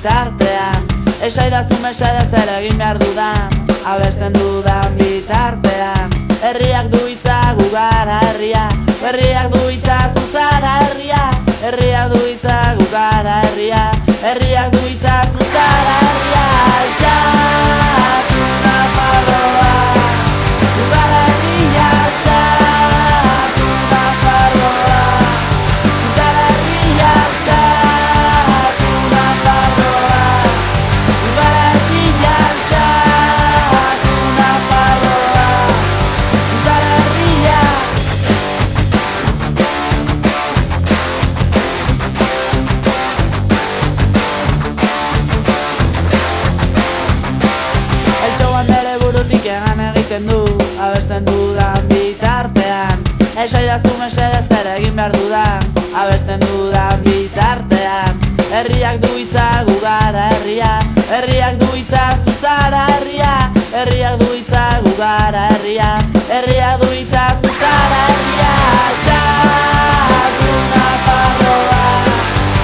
bitartean. Esaidazu mesedez ere egin behar dudan, abesten dudan bitartean. Herriak du hitza gu gara herria, herriak du hitza zu zara herria. Herriak du hitza gu gara herria, herriak du hitza zu zara herria. Altxatu Nafarroa, gu gara herria. Altxatu Nafarroa, zu zara herria. Altxatu Nafarroa, gu gara herria. Altxatu Nafarroa, zu zara herria. Eltxoan bere burutik egan egiten du, abesten dudan bitartean. Esaidaztu mesedez ere egin behar dudan, abesten dudan bitartean. Herriak du hitza gu gara herria, herriak du hitza zu zara herria. Herriak du hitza gu gara herria, herriak du hitza zu zara herria. Altxatu Nafarroa,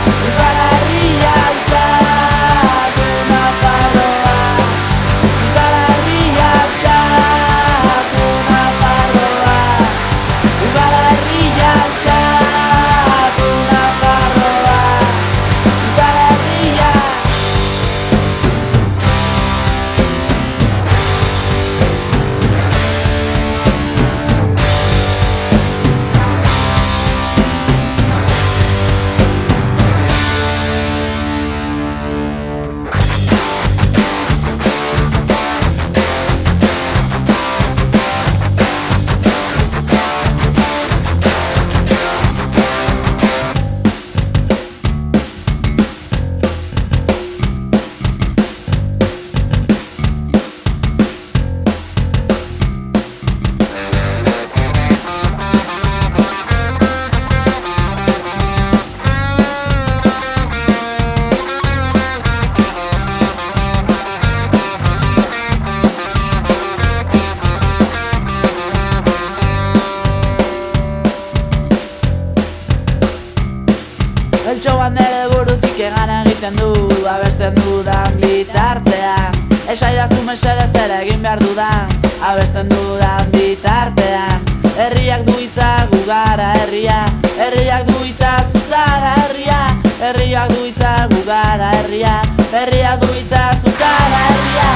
gu gara herria. Altxatu Nafarroa, zu zara herria. Altxatu Nafarroa, gu gara herria. Altxatu Nafarroa, zu zara herria. Eltxoan ere burutik egan egiten du, abesten dudan bitartean. Esaidaztu mesedez ere egin behar dudan, abesten dudan bitartean. Herriak du hitza gu gara herria, herriak du hitza zu zara herria. Herriak du hitza gu gara herria, herriak du hitza zu zara herria.